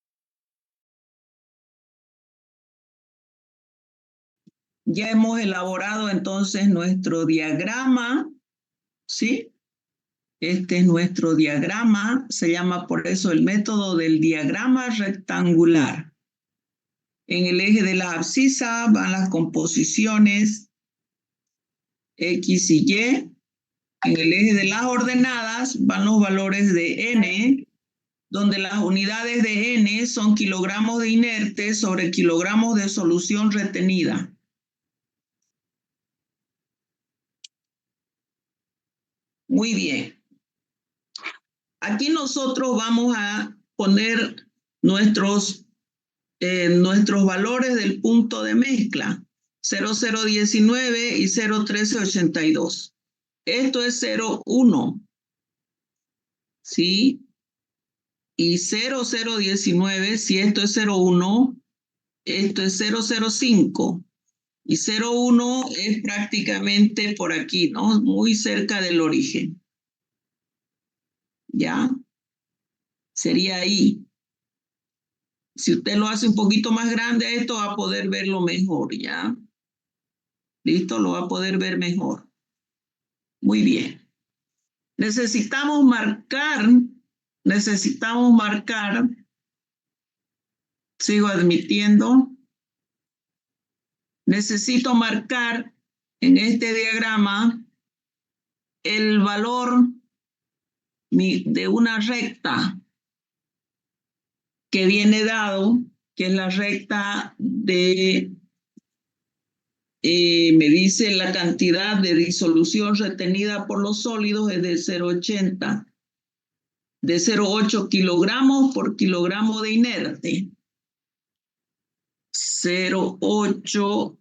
Ya hemos elaborado entonces nuestro diagrama, ¿sí? Este es nuestro diagrama, se llama por eso el método del diagrama rectangular. En el eje de la abscisa van las composiciones X y Y. En el eje de las ordenadas van los valores de N, donde las unidades de N son kilogramos de inerte sobre kilogramos de solución retenida. Muy bien. Aquí nosotros vamos a poner nuestros valores del punto de mezcla. 0019 y 01382. Esto es 01, ¿sí? Y 0019, si esto es 01, esto es 005. Y 01 es prácticamente por aquí, ¿no? Muy cerca del origen. ¿Ya? Sería ahí. Si usted lo hace un poquito más grande, esto va a poder verlo mejor, ¿ya? ¿Listo? Lo va a poder ver mejor. Muy bien. Necesitamos marcar, sigo admitiendo, necesito marcar en este diagrama el valor de una recta que viene dado, que es la recta de, me dice la cantidad de disolución retenida por los sólidos es de 0,80, de 0,8 kilogramos por kilogramo de inerte. 0,8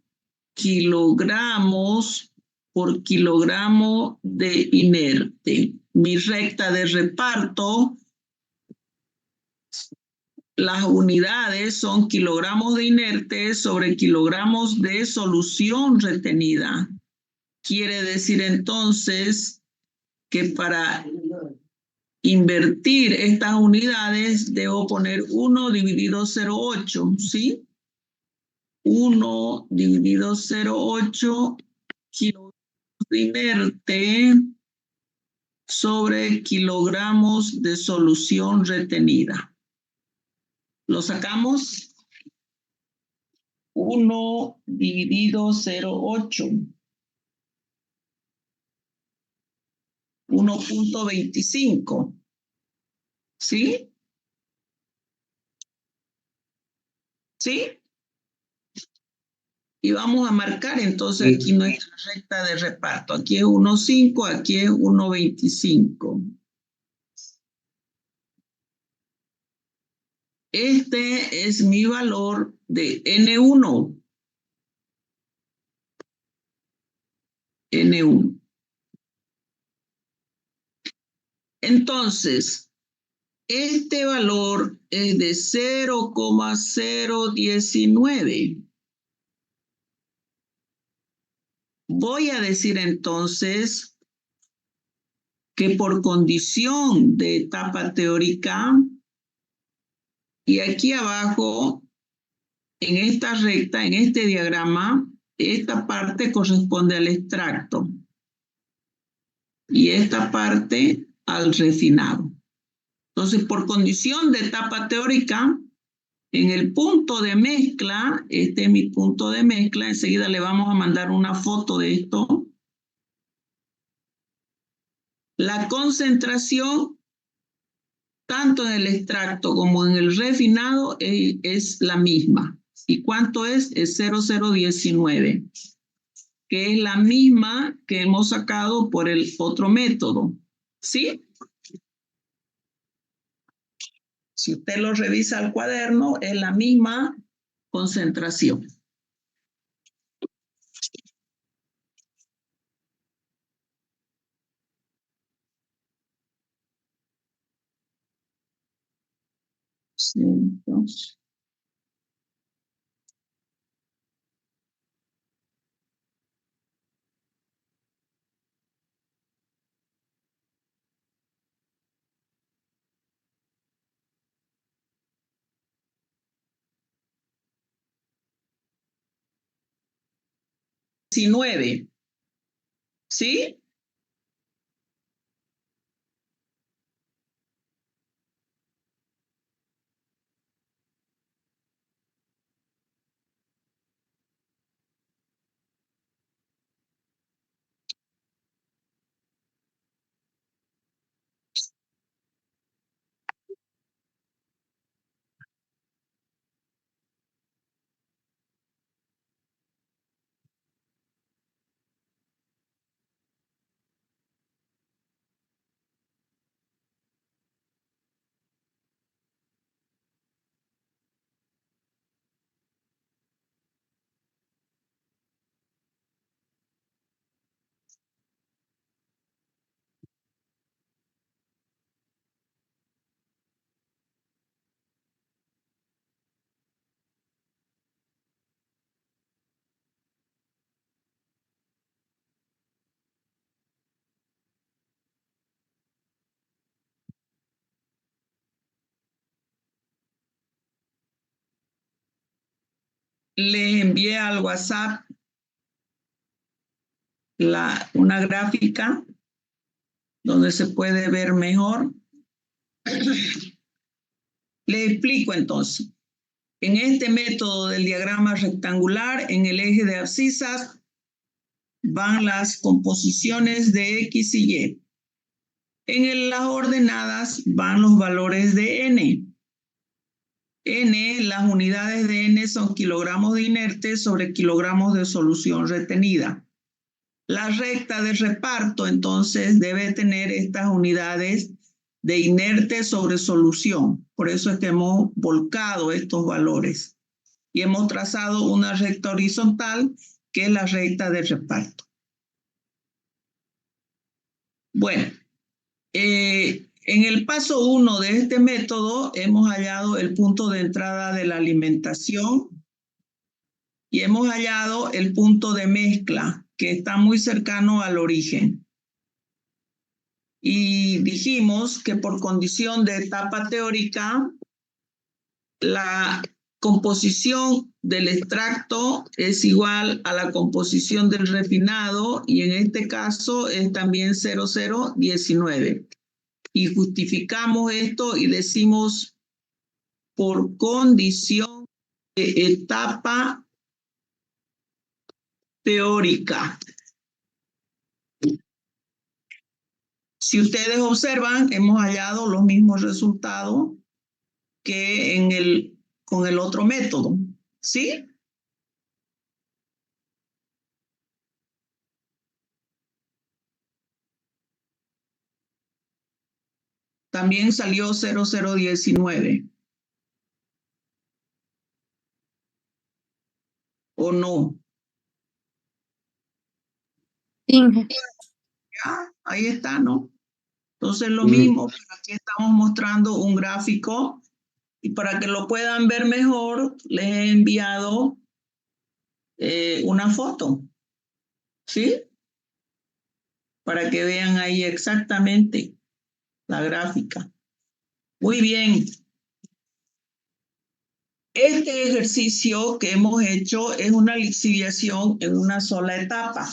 kilogramos por kilogramo de inerte. Mi recta de reparto, las unidades son kilogramos de inerte sobre kilogramos de solución retenida. Quiere decir entonces que para invertir estas unidades debo poner 1 dividido 0,8, ¿sí? 1 dividido 0,8 kilogramos de inerte sobre kilogramos de solución retenida. Lo sacamos. 1 dividido 0,8. 1.25. ¿Sí? ¿Sí? Y vamos a marcar entonces aquí nuestra recta de reparto. Aquí es 1,5, aquí es 1,25. Este es mi valor de N1. N1. Entonces, este valor es de 0,019. Voy a decir entonces que por condición de etapa teórica, y aquí abajo, en esta recta, en este diagrama, esta parte corresponde al extracto y esta parte al refinado. Entonces, por condición de etapa teórica, en el punto de mezcla, este es mi punto de mezcla, enseguida le vamos a mandar una foto de esto. La concentración, tanto en el extracto como en el refinado, es la misma. ¿Y cuánto es? Es 0,019, que es la misma que hemos sacado por el otro método. ¿Sí? Si usted lo revisa al cuaderno, es la misma concentración. Entonces, 19. ¿Sí? les envié al WhatsApp una gráfica donde se puede ver mejor. Les explico entonces. En este método del diagrama rectangular, en el eje de abscisas, van las composiciones de X y Y. En las ordenadas van los valores de N. N, las unidades de N son kilogramos de inerte sobre kilogramos de solución retenida. La recta de reparto, entonces, debe tener estas unidades de inerte sobre solución. Por eso es que hemos volcado estos valores. Y hemos trazado una recta horizontal, que es la recta de reparto. Bueno, en el paso 1 de este método hemos hallado el punto de entrada de la alimentación y hemos hallado el punto de mezcla, que está muy cercano al origen. Y dijimos que por condición de etapa teórica, la composición del extracto es igual a la composición del refinado y en este caso es también 0019. Y justificamos esto y decimos por condición de etapa teórica. Si ustedes observan, hemos hallado los mismos resultados que con el otro método, ¿sí? También salió 0019. ¿O no? Sí. Ya, ahí está, ¿no? Entonces lo mismo, pero aquí estamos mostrando un gráfico y para que lo puedan ver mejor, les he enviado una foto, ¿sí? Para que vean ahí exactamente la gráfica. Muy bien. Este ejercicio que hemos hecho es una lixiviación en una sola etapa.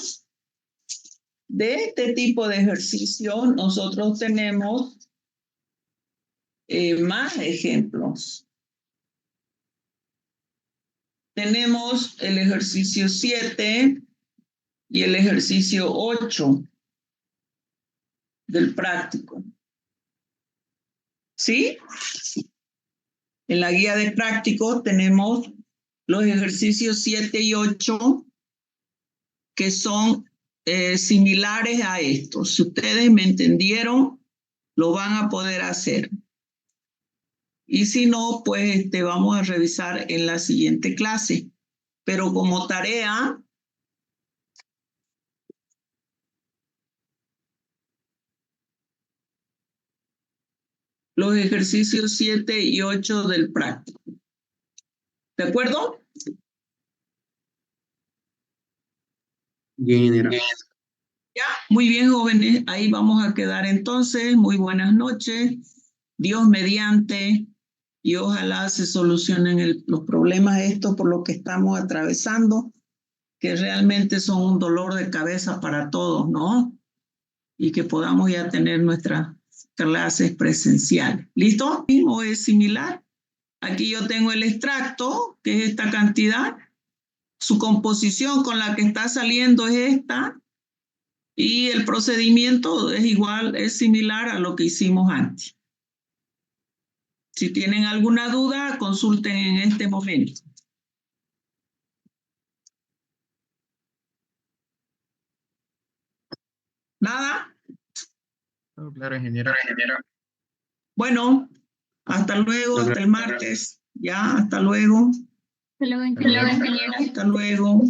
De este tipo de ejercicio nosotros tenemos más ejemplos. Tenemos el ejercicio 7 y el ejercicio 8 del práctico. ¿Sí? En la guía de prácticos tenemos los ejercicios 7 y 8 que son similares a estos. Si ustedes me entendieron, lo van a poder hacer. Y si no, pues vamos a revisar en la siguiente clase. Pero como tarea, los ejercicios 7 y 8 del práctico. ¿De acuerdo? Bien, era. Ya, muy bien, jóvenes. Ahí vamos a quedar entonces. Muy buenas noches. Dios mediante. Y ojalá se solucionen los problemas estos por lo que estamos atravesando, que realmente son un dolor de cabeza para todos, ¿no? Y que podamos ya tener nuestras clases presenciales. ¿Listo? Mismo es similar. Aquí yo tengo el extracto, que es esta cantidad. Su composición con la que está saliendo es esta. Y el procedimiento es igual, es similar a lo que hicimos antes. Si tienen alguna duda, consulten en este momento. ¿Nada? Claro, ingeniero. Bueno, hasta luego, hasta el martes. Ya, hasta luego. Hasta luego, ingeniero. Hasta luego.